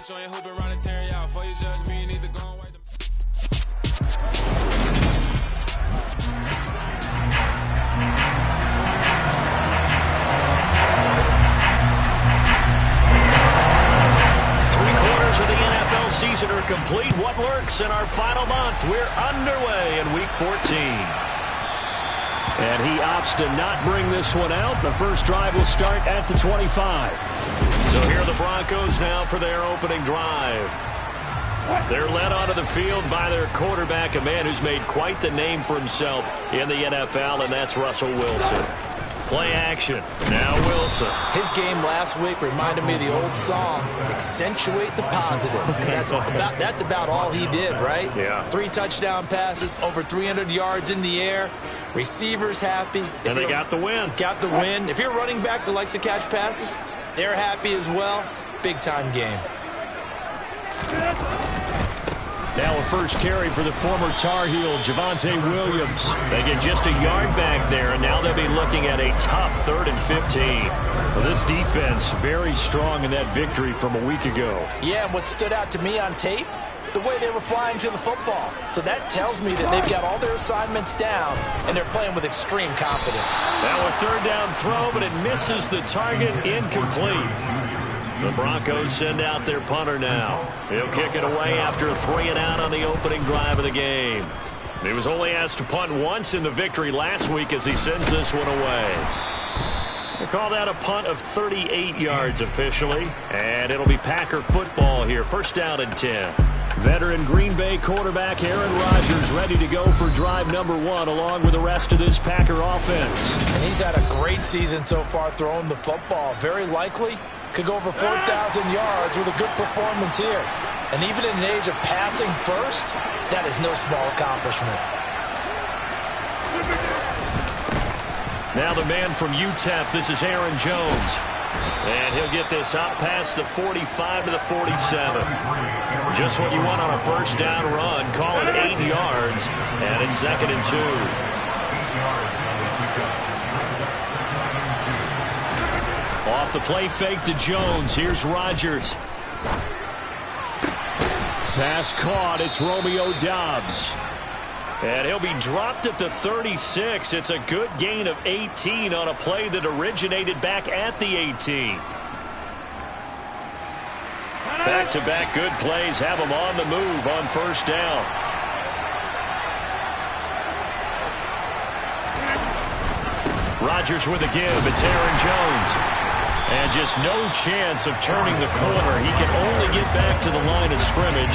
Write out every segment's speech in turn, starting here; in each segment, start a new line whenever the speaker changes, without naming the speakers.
bitch on your hoop and run and tear you out. Before you judge me, you need to go and wipe the...
3/4 of the NFL season are complete. What lurks in our final month? We're underway in Week 14. And he opts to not bring this one out. The first drive will start at the 25. So here are the Broncos now for their opening drive. They're led onto the field by their quarterback, a man who's made quite the name for himself in the NFL, and that's Russell Wilson. Play action. Now Wilson.
His game last week reminded me of the old song, accentuate the positive. That's about all he did, right?
Yeah.
3 touchdown passes, over 300 yards in the air. Receivers happy.
And they got the win.
Got the win. If you're a running back that likes to catch passes, they're happy as well. Big-time game.
Now a first carry for the former Tar Heel, Javonte Williams. They get just a yard back there, and now they'll be looking at a tough 3rd and 15. Well, this defense very strong in that victory from a week ago.
Yeah, and what stood out to me on tape, the way they were flying to the football. So that tells me that they've got all their assignments down, and they're playing with extreme confidence.
Now a 3rd down throw, but it misses the target, incomplete. The Broncos send out their punter now. He'll kick it away after a 3-and-out on the opening drive of the game. He was only asked to punt once in the victory last week as he sends this one away. They call that a punt of 38 yards officially, and it'll be Packer football here. First down and 10. Veteran Green Bay quarterback Aaron Rodgers ready to go for drive number 1 along with the rest of this Packer offense.
And he's had a great season so far throwing the football. Very likely could go over 4,000 yards with a good performance here. And even in an age of passing first, that is no small accomplishment.
Now the man from UTEP, this is Aaron Jones. And he'll get this out past the 45 to the 47. Just what you want on a first down run. Call it 8 yards. And it's 2nd and 2. Off the play fake to Jones. Here's Rodgers. Pass caught. It's Romeo Doubs. And he'll be dropped at the 36. It's a good gain of 18 on a play that originated back at the 18. Back-to-back good plays have him on the move on first down. Rodgers with a give. It's Aaron Jones. And just no chance of turning the corner. He can only get back to the line of scrimmage.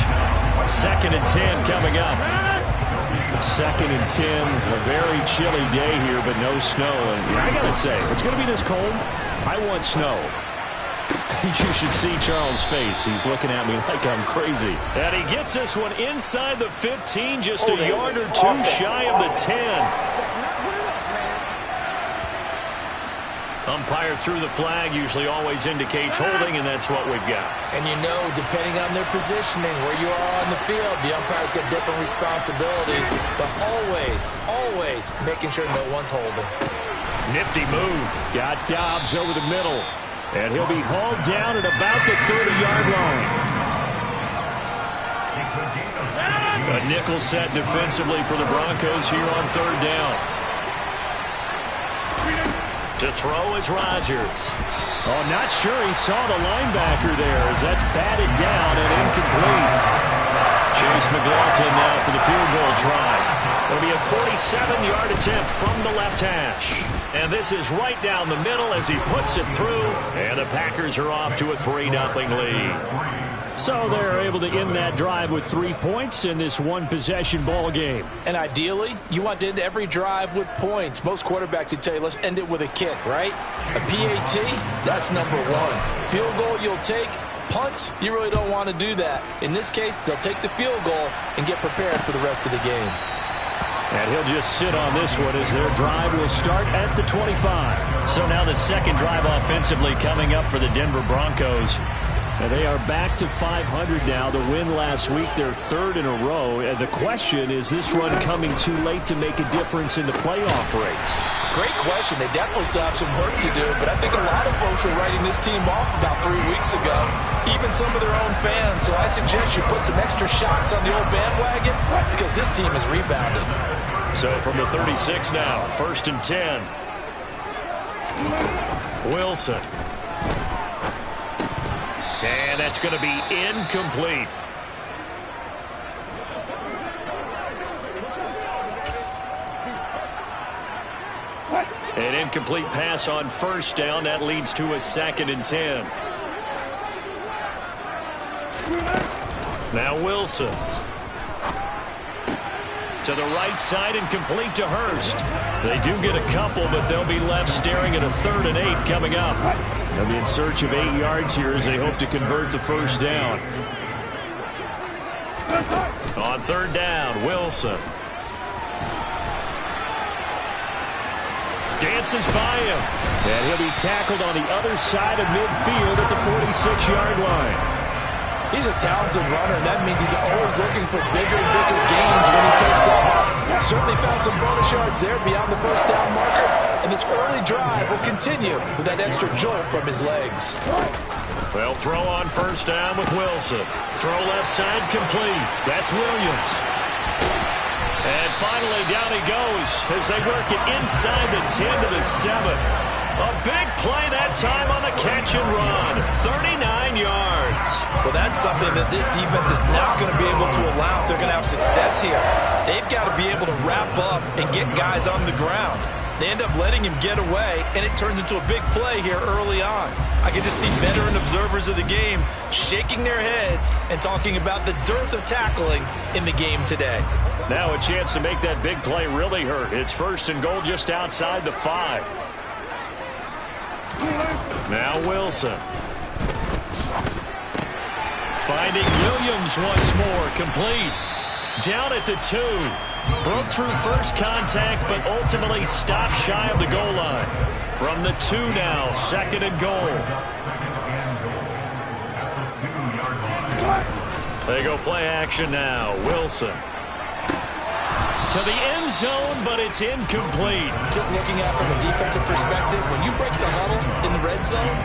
2nd and 10 coming up. 2nd and 10. A very chilly day here, but no snow. And I got to say, if it's going to be this cold, I want snow. You should see Charles' face. He's looking at me like I'm crazy. And he gets this one inside the 15, just a yard or 2 shy of the 10. Umpire threw the flag, usually always indicates holding, and that's what we've got.
And you know, depending on their positioning, where you are on the field, the umpires get different responsibilities, but always making sure no one's holding. Nifty move.
Got Doubs over the middle, and he'll be hauled down at about the 30-yard line. A nickel set defensively for the Broncos here on 3rd down. To throw is Rodgers. Oh, not sure he saw the linebacker there as that's batted down and incomplete. Chase McLaughlin now for the field goal try. It'll be a 47-yard attempt from the left hash. And this is right down the middle as he puts it through. And the Packers are off to a 3-0 lead. So they're able to end that drive with 3 points in this one-possession ball game.
And ideally, you want to end every drive with points. Most quarterbacks would tell you, let's end it with a kick, right? A PAT, that's number 1. Field goal you'll take. Punts, you really don't want to do that. In this case, they'll take the field goal and get prepared for the rest of the game.
And he'll just sit on this one as their drive will start at the 25. So now the second drive offensively coming up for the Denver Broncos. And they are back to 500 now. The win last week, their 3rd in a row. And the question, is this run coming too late to make a difference in the playoff race?
Great question. They definitely still have some work to do, but I think a lot of folks were writing this team off about 3 weeks ago, even some of their own fans. So I suggest you put some extra shots on the old bandwagon because this team has rebounded.
So from the 36 now, 1st and 10. Wilson. And that's going to be incomplete. An incomplete pass on 1st down. That leads to a 2nd and 10. Now Wilson. To the right side and complete to Hurst. They do get a couple, but they'll be left staring at a 3rd and 8 coming up. They'll be in search of 8 yards here as they hope to convert the 1st down. On 3rd down, Wilson. Dances by him. And he'll be tackled on the other side of midfield at the 46-yard line.
He's a talented runner, and that means he's always looking for bigger and bigger gains when he takes off. Certainly found some bonus yards there beyond the 1st down marker, and this early drive will continue with that extra jolt from his legs.
They'll throw on 1st down with Wilson. Throw left side complete. That's Williams. And finally, down he goes as they work it inside the 10 to the 7. A big play that time on the catch and run. 39 yards.
Well, that's something that this defense is not going to be able to allow if they're going to have success here. They've got to be able to wrap up and get guys on the ground. They end up letting him get away, and it turns into a big play here early on. I can just see veteran observers of the game shaking their heads and talking about the dearth of tackling in the game today.
Now a chance to make that big play really hurt. It's 1st and goal just outside the 5. Now Wilson. Finding Williams once more. Complete. Down at the 2. Broke through first contact, but ultimately stopped shy of the goal line. From the 2 now, 2nd and goal. They go play action now. Wilson. To the end zone, but it's incomplete.
Just looking at it from a defensive perspective, when you break the huddle in the red zone,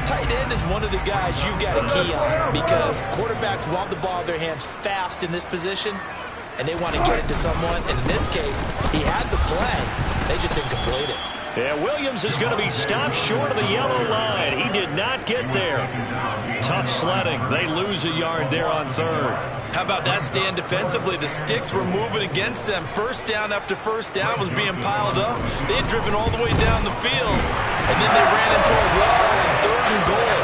tight end is one of the guys you've got to key on because quarterbacks want the ball in their hands fast in this position, and they want to get it to someone. And in this case, he had the play. They just didn't complete it.
Yeah, Williams is going to be stopped short of the yellow line. He did not get there. Tough sledding. They lose a yard there on 3rd.
How about that stand defensively? The sticks were moving against them. 1st down after 1st down was being piled up. They had driven all the way down the field, and then they ran into a wall on 3rd and goal.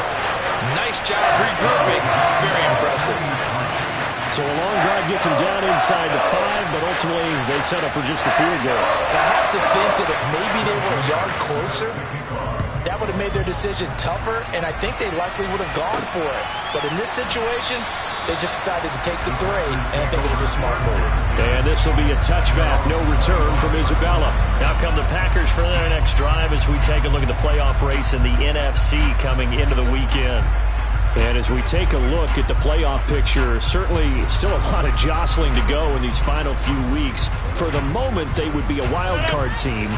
Nice job regrouping. Very impressive.
So a long drive gets them down inside the 5, but ultimately they settle for just the field goal.
I have to think that if maybe they were a yard closer, that would have made their decision tougher, and I think they likely would have gone for it. But in this situation, they just decided to take the 3, and I think it was a smart move.
And this will be a touchback, no return from Isabella. Now come the Packers for their next drive as we take a look at the playoff race in the NFC coming into the weekend. And as we take a look at the playoff picture, certainly still a lot of jostling to go in these final few weeks. For the moment, they would be a wild card team.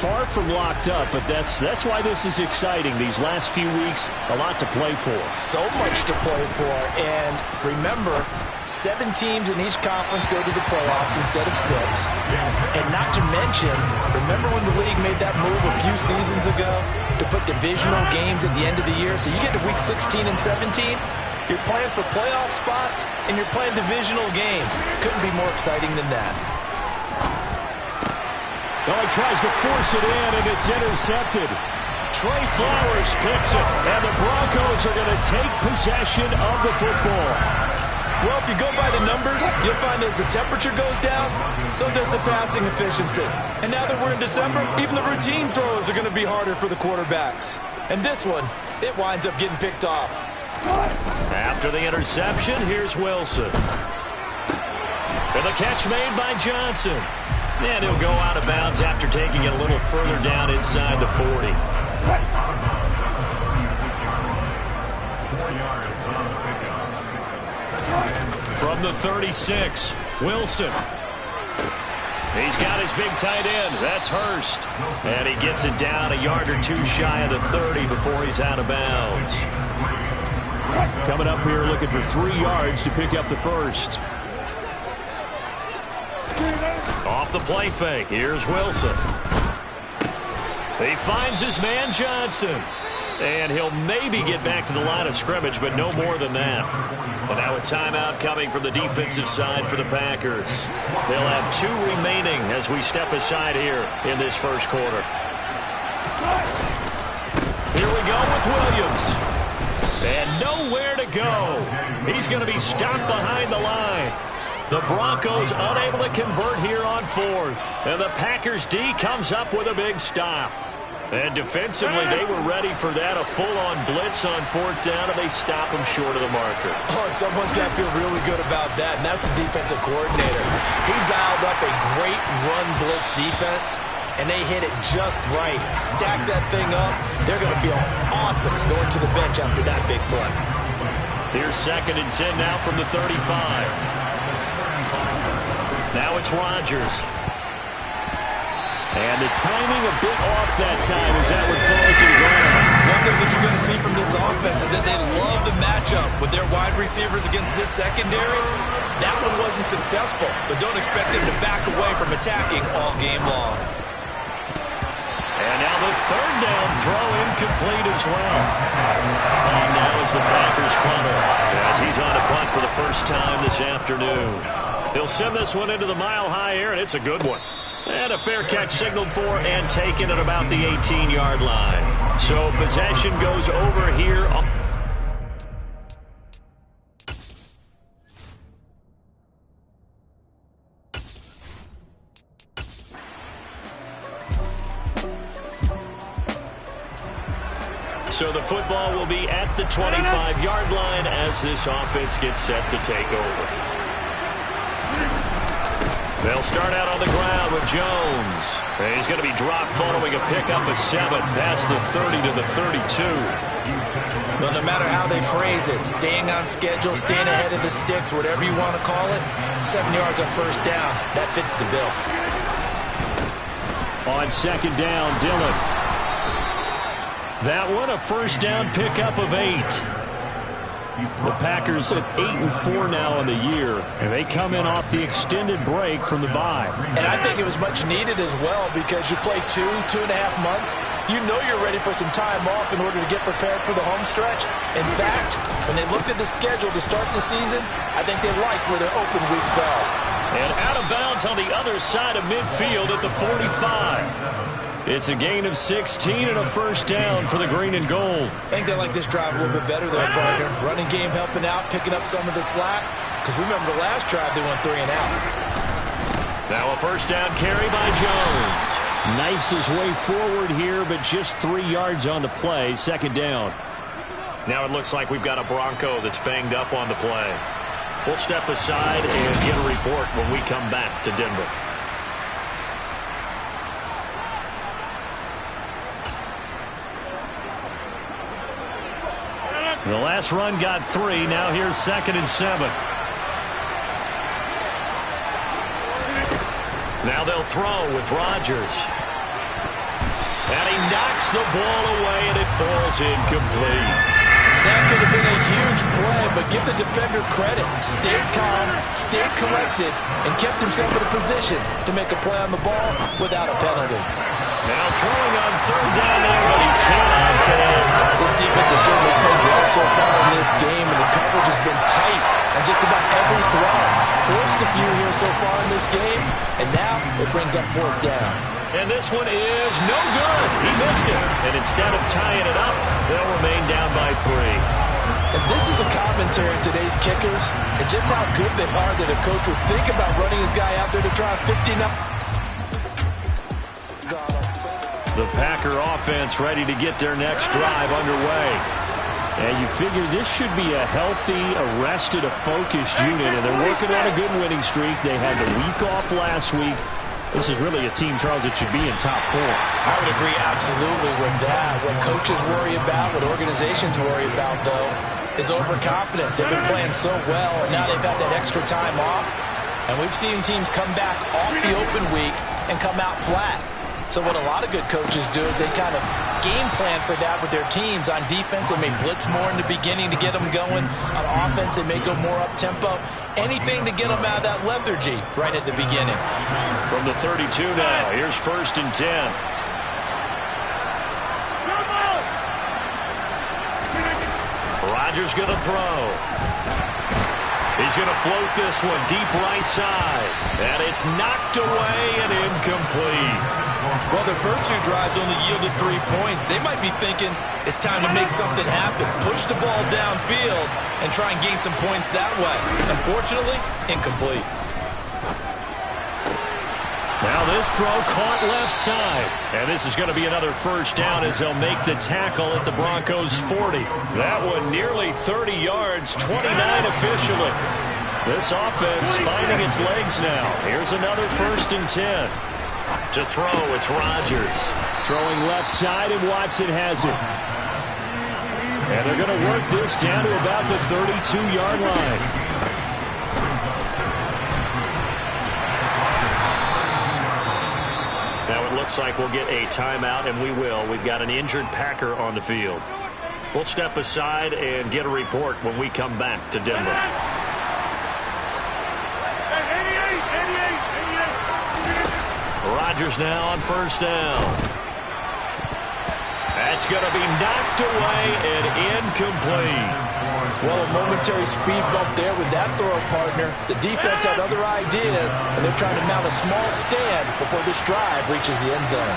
Far from locked up, but that's why this is exciting. These last few weeks, a lot to play for.
So much to play for. And remember, 7 teams in each conference go to the playoffs instead of 6. And not to mention, remember when the league made that move a few seasons ago to put divisional games at the end of the year? So you get to week 16 and 17, you're playing for playoff spots, and you're playing divisional games. Couldn't be more exciting than that.
Well, he tries to force it in, and it's intercepted. Trey Flowers picks it, and the Broncos are going to take possession of the football.
Well, if you go by the numbers, you'll find as the temperature goes down, so does the passing efficiency. And now that we're in December, even the routine throws are going to be harder for the quarterbacks. And this one, it winds up getting picked off.
After the interception, here's Wilson. And the catch made by Johnson. And he'll go out of bounds after taking it a little further down inside the 40. From the 36, Wilson. He's got his big tight end. That's Hurst. And he gets it down a yard or two shy of the 30 before he's out of bounds.
Coming up here looking for 3 yards to pick up the first.
Off the play fake. Here's Wilson. He finds his man Johnson. And he'll maybe get back to the line of scrimmage, but no more than that. And now a timeout coming from the defensive side for the Packers. They'll have 2 remaining as we step aside here in this first quarter. Here we go with Williams. And nowhere to go. He's going to be stopped behind the line. The Broncos unable to convert here on 4th. And the Packers D comes up with a big stop. And defensively, they were ready for that, a full-on blitz on 4th down, and they stop him short of the marker.
Oh, and someone's got to feel really good about that, and that's the defensive coordinator. He dialed up a great run blitz defense, and they hit it just right. Stack that thing up. They're going to feel awesome going to the bench after that big play.
Here's 2nd and 10 now from the 35. Now it's Rodgers. And the timing a bit off that time as that one falls to the ground.
One thing that you're going to see from this offense is that they love the matchup with their wide receivers against this secondary. That one wasn't successful, but don't expect them to back away from attacking all game long.
And now the 3rd down throw incomplete as well. And now is the Packers punter as he's on a punt for the first time this afternoon. He'll send this one into the mile-high air, and it's a good one. And a fair catch signaled for and taken at about the 18-yard line. So possession goes over here. So the football will be at the 25-yard line as this offense gets set to take over. They'll start out on the ground with Jones. And he's going to be dropped following a pickup of 7 past the 30 to the 32.
Well, no matter how they phrase it, staying on schedule, staying ahead of the sticks, whatever you want to call it, 7 yards on 1st down, that fits the bill.
On 2nd down, Dillon. That one, a 1st down pickup of 8. The Packers at 8-4 now on the year, and they come in off the extended break from the bye.
And I think it was much needed as well because you play 2.5 months. You know you're ready for some time off in order to get prepared for the home stretch. In fact, when they looked at the schedule to start the season, I think they liked where their open week fell.
And out of bounds on the other side of midfield at the 45. It's a gain of 16 and a 1st down for the green and gold.
I think they like this drive a little bit better there, partner. Running game helping out, picking up some of the slack. Because remember the last drive, they went 3 and out.
Now a 1st down carry by Jones. Knifes his way forward here, but just 3 yards on the play. 2nd down. Now it looks like we've got a Bronco that's banged up on the play. We'll step aside and get a report when we come back to Denver. The last run got 3. Now here's 2nd and 7. Now they'll throw with Rodgers. And he knocks the ball away, and it falls incomplete.
That could have been a huge play, but give the defender credit. Stayed calm, stayed collected, and kept himself in a position to make a play on the ball without a penalty.
Now throwing on 3rd down there, but he cannot connect.
This defense has certainly played well so far in this game, and the coverage has been tight on just about every throw. Forced a few here so far in this game, and now it brings up 4th down.
And this one is no good. He missed it. And instead of tying it up, they'll remain down by 3.
And this is a commentary on today's kickers and just how good they are that a coach would think about running his guy out there to try 59.
The Packer offense ready to get their next drive underway. And you figure this should be a healthy, arrested, a focused unit. And they're working on a good winning streak. They had the week off last week. This is really a team, Charles, that should be in top 4.
I would agree absolutely with that. What coaches worry about, what organizations worry about, though, is overconfidence. They've been playing so well, and now they've got that extra time off. And we've seen teams come back off the open week and come out flat. So what a lot of good coaches do is they kind of game plan for that with their teams. On defense, they may blitz more in the beginning to get them going. On offense, they may go more up-tempo. Anything to get them out of that lethargy right at the beginning.
From the 32 now, here's 1st and 10. Rodgers going to throw. He's going to float this one deep right side. And it's knocked away and incomplete.
Well, their first 2 drives only yielded 3 points. They might be thinking it's time to make something happen. Push the ball downfield and try and gain some points that way. Unfortunately, incomplete.
Now this throw caught left side. And this is going to be another first down as they'll make the tackle at the Broncos' 40. That one nearly 30 yards, 29 officially. This offense finding its legs now. Here's another 1st and 10. To throw, it's Rodgers.
Throwing left side, and Watson has it. And they're going to work this down to about the 32-yard line.
Now it looks like we'll get a timeout, and we will. We've got an injured Packer on the field. We'll step aside and get a report when we come back to Denver. Rodgers now on 1st down. That's going to be knocked away and incomplete.
Well, a momentary speed bump there with that throw partner. The defense had other ideas, and they're trying to mount a small stand before this drive reaches the end zone.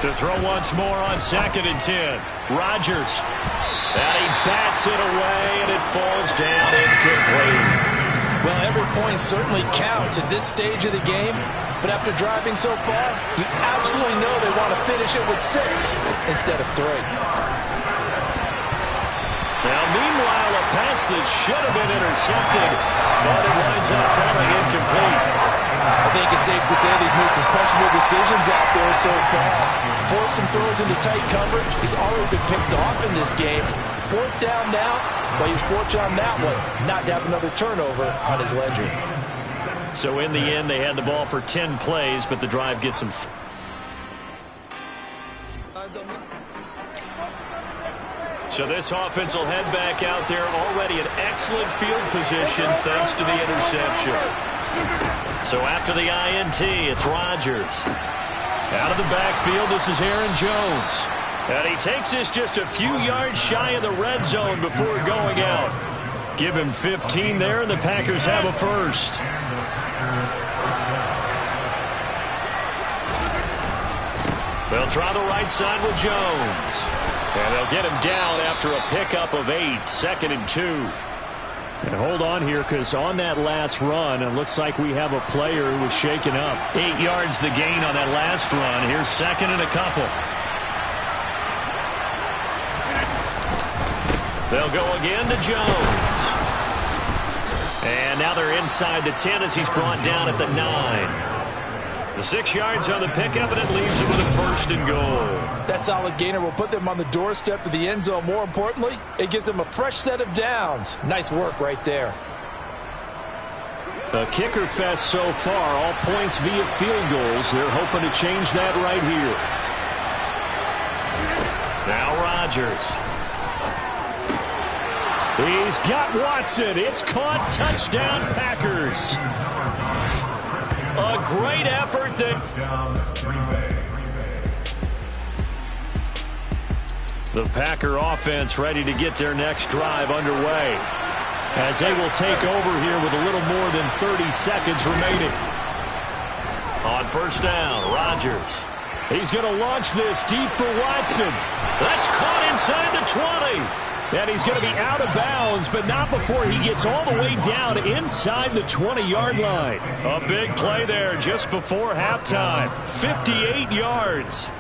To throw once more on 2nd and 10. Rodgers. And he bats it away, and it falls down incomplete.
Well, every point certainly counts at this stage of the game. But after driving so far, you absolutely know they want to finish it with 6 instead of 3.
Now, meanwhile, a pass that should have been intercepted, but it winds up falling incomplete.
I think it's safe to say he's made some questionable decisions out there so far. Forced some throws into tight coverage. He's already been picked off in this game. 4th down now, but he's fortunate on that one, not to have another turnover on his ledger.
So in the end, they had the ball for 10 plays, but the drive gets them. So this offense will head back out there, already in excellent field position thanks to the interception. So after the INT, it's Rodgers. Out of the backfield, this is Aaron Jones. And he takes this just a few yards shy of the red zone before going out. Give him 15 there, and the Packers have a first. They'll try the right side with Jones. And they'll get him down after a pickup of 8, 2nd and 2.
And hold on here, because on that last run, it looks like we have a player who was shaken up.
8 yards the gain on that last run. Here's 2nd and a couple. They'll go again to Jones. And now they're inside the 10 as he's brought down at the 9. The 6 yards on the pickup, and it leaves him with a 1st and goal.
That solid gainer will put them on the doorstep of the end zone. More importantly, it gives them a fresh set of downs. Nice work right there.
A kicker fest so far, all points via field goals. They're hoping to change that right here.
Now Rodgers.
He's got Watson. It's caught. Touchdown, Packers.
A great effort that... The Packer offense ready to get their next drive underway, as they will take over here with a little more than 30 seconds remaining. On 1st down, Rodgers.
He's going to launch this deep for Watson.
That's caught inside the 20.
And he's going to be out of bounds, but not before he gets all the way down inside the 20-yard line.
A big play there just before halftime. 58 yards.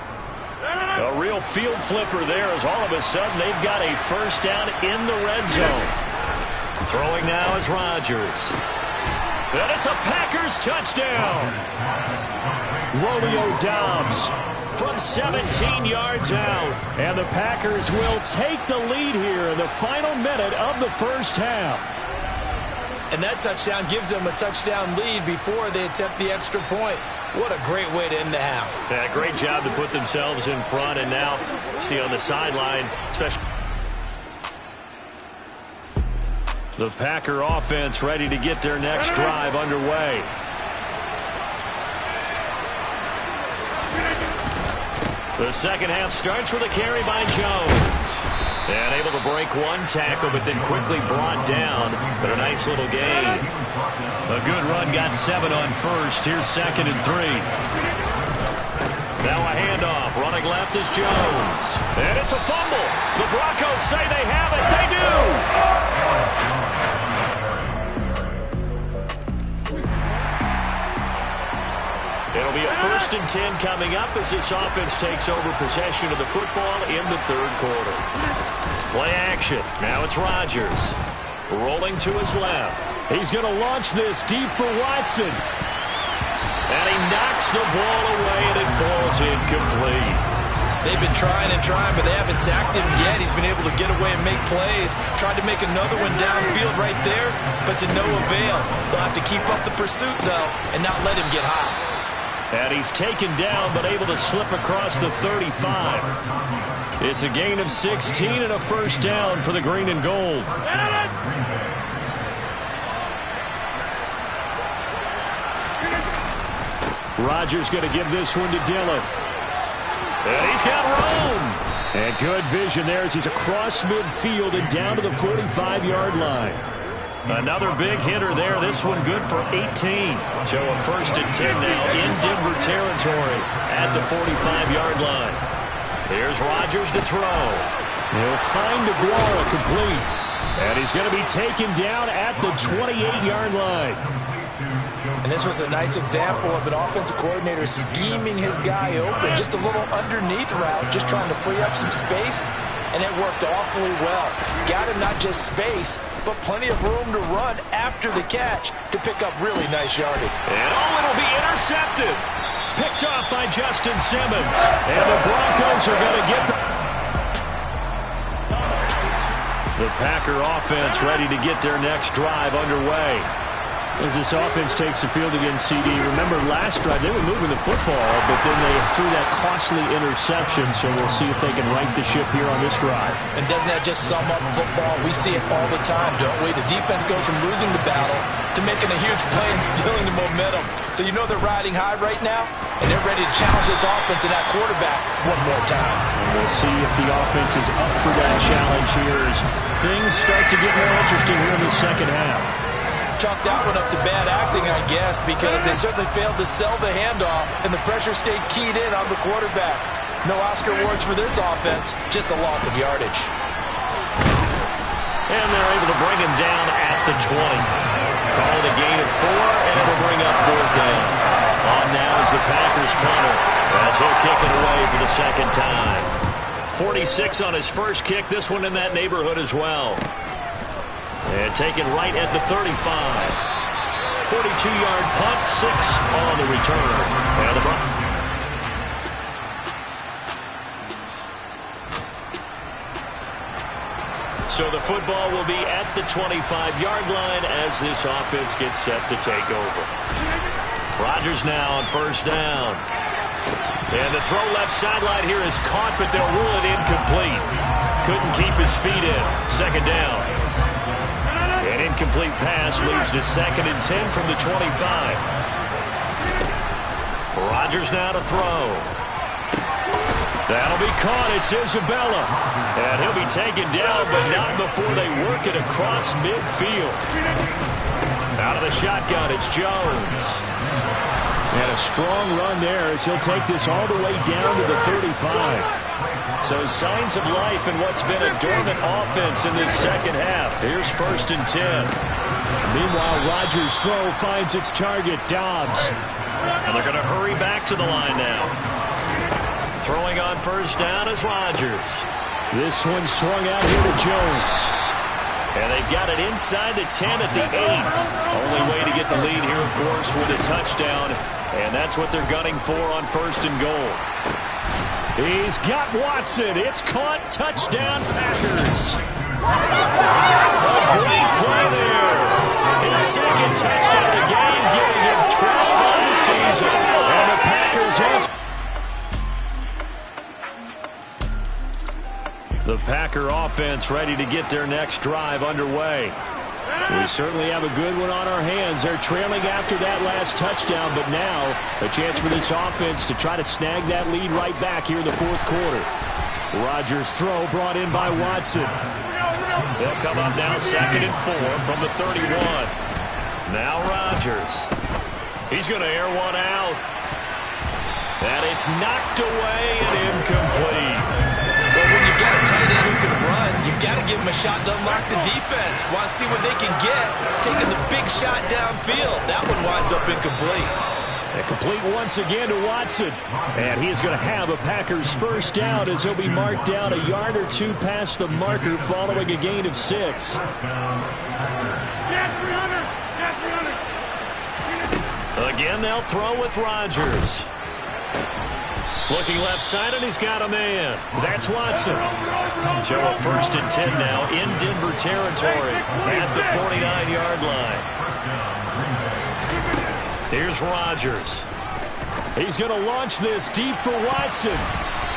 A real field flipper there, as all of a sudden they've got a 1st down in the red zone. Throwing now is Rodgers. And it's a Packers touchdown.
Romeo Doubs
from 17 yards out.
And the Packers will take the lead here in the final minute of the first half.
And that touchdown gives them a touchdown lead before they attempt the extra point. What a great way to end the half.
Yeah, great job to put themselves in front, and now see on the sideline, especially the Packer offense ready to get their next drive underway. The second half starts with a carry by Jones. And able to break one tackle, but then quickly brought down. But a nice little gain. A good run, got 7 on first. Here's 2nd and 3. Now a handoff. Running left is Jones. And it's a fumble. The Broncos say they have it. They do. It'll be a 1st and 10 coming up as this offense takes over possession of the football in the 3rd quarter. Play action. Now it's Rodgers. Rolling to his left.
He's going to launch this deep for Watson.
And he knocks the ball away, and it falls incomplete.
They've been trying and trying, but they haven't sacked him yet. He's been able to get away and make plays. Tried to make another one downfield right there, but to no avail. They'll have to keep up the pursuit, though, and not let him get high.
And he's taken down, but able to slip across the 35. It's a gain of 16 and a 1st down for the green and gold.
Rodgers going to give this one to Dillon.
And he's got room.
And good vision there as he's across midfield and down to the 45-yard line.
Another big hitter there. This one good for 18. So a 1st and 10 now in Denver territory at the 45-yard line. Here's Rodgers to throw.
He'll find Aguara complete. And he's going to be taken down at the 28-yard line.
And this was a nice example of an offensive coordinator scheming his guy open. Just a little underneath route, just trying to free up some space. And it worked awfully well. Got him not just space, but plenty of room to run after the catch to pick up really nice yardage.
And it'll be intercepted. Picked off by Justin Simmons.
And the Broncos are going to get
the Packer offense ready to get their next drive underway.
As this offense takes the field against CD. Remember last drive, they were moving the football, but then they threw that costly interception, so we'll see if they can right the ship here on this drive.
And doesn't that just sum up football? We see it all the time, don't we? The defense goes from losing the battle to making a huge play and stealing the momentum. So you know they're riding high right now, and they're ready to challenge this offense and that quarterback one more time.
And we'll see if the offense is up for that challenge here as things start to get more interesting here in the second half.
Chalk that one up to bad acting, I guess, because they certainly failed to sell the handoff, and the pressure stayed keyed in on the quarterback. No Oscar awards for this offense, just a loss of yardage.
And they're able to bring him down at the 20. Call it a gain of 4, and it'll bring up 4th down. On now is the Packers punter, as he'll kick it away for the 2nd time. 46 on his first kick, this one in that neighborhood as well. And taken right at the 35. 42-yard punt, 6 on the return. And the So the football will be at the 25-yard line as this offense gets set to take over. Rodgers now on 1st down. And the throw left sideline here is caught, but they'll rule it incomplete. Couldn't keep his feet in. 2nd down. An incomplete pass leads to 2nd and 10 from the 25. Rodgers now to throw. That'll be caught. It's Isabella. And he'll be taken down, but not before they work it across midfield. Out of the shotgun, it's Jones.
And a strong run there as he'll take this all the way down to the 35.
So signs of life in what's been a dormant offense in this second half. Here's 1st and 10.
Meanwhile, Rodgers' throw finds its target, Dobbs.
And they're going to hurry back to the line now. Throwing on 1st down is Rodgers.
This one swung out here to Jones.
And they've got it inside the 10 at the 8. Only way to get the lead here, of course, with a touchdown. And that's what they're gunning for on 1st and goal.
He's got Watson. It's caught. Touchdown, Packers.
A great play there. His Packer offense ready to get their next drive underway.
We certainly have a good one on our hands. They're trailing after that last touchdown, but now a chance for this offense to try to snag that lead right back here in the fourth quarter. Rodgers' throw brought in by Watson.
They'll come up now 2nd and 4 from the 31. Now Rodgers. He's going to air one out. And it's knocked away and incomplete.
Well, when you've got a tight end who can run, you've got to give him a shot to unlock the defense. Want to see what they can get. Taking the big shot downfield. That one winds up incomplete.
And complete once again to Watson. And he is going to have a Packers first down as he'll be marked down a yard or two past the marker following a gain of 6.
Again, they'll throw with Rodgers. Looking left side, and he's got a man. That's Watson. So a 1st and 10 now in Denver territory at the 49-yard line. Here's Rodgers.
He's going to launch this deep for Watson.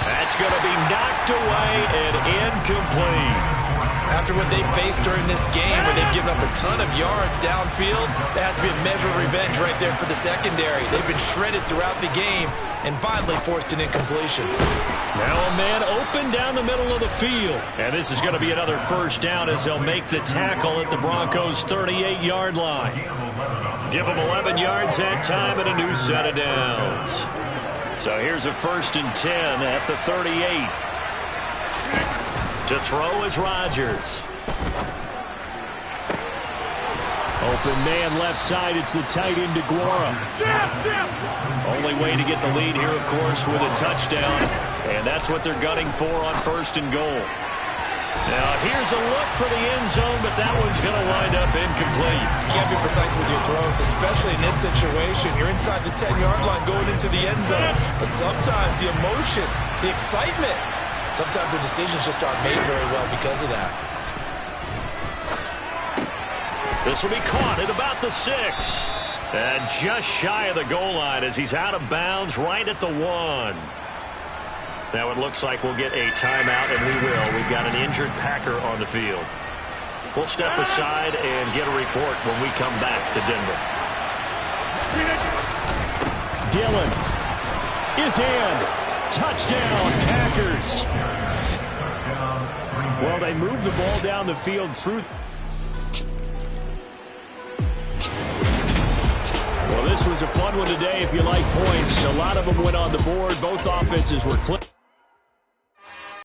That's going to be knocked away and incomplete.
After what they faced during this game, where they've given up a ton of yards downfield, there has to be a measure of revenge right there for the secondary. They've been shredded throughout the game and finally forced an incompletion.
Now a man open down the middle of the field. And this is going to be another first down as they'll make the tackle at the Broncos' 38-yard line. Give them 11 yards that time and a new set of downs. So here's a 1st and 10 at the 38. To throw is Rodgers.
Open man left side. It's the tight end DeGuara.
Only way to get the lead here, of course, with a touchdown. And that's what they're gunning for on 1st and goal. Now, here's a look for the end zone, but that one's going to wind up incomplete.
You can't be precise with your throws, especially in this situation. You're inside the 10-yard line going into the end zone. But sometimes the emotion, the excitement, sometimes the decisions just aren't made very well because of that.
This will be caught at about the 6. And just shy of the goal line as he's out of bounds right at the 1. Now it looks like we'll get a timeout, and we will. We've got an injured Packer on the field. We'll step aside and get a report when we come back to Denver.
Dillon is in. Touchdown, Packers. Well, they moved the ball down the field through. Well, this was a fun one today if you like points. A lot of them went on the board. Both offenses were clipped.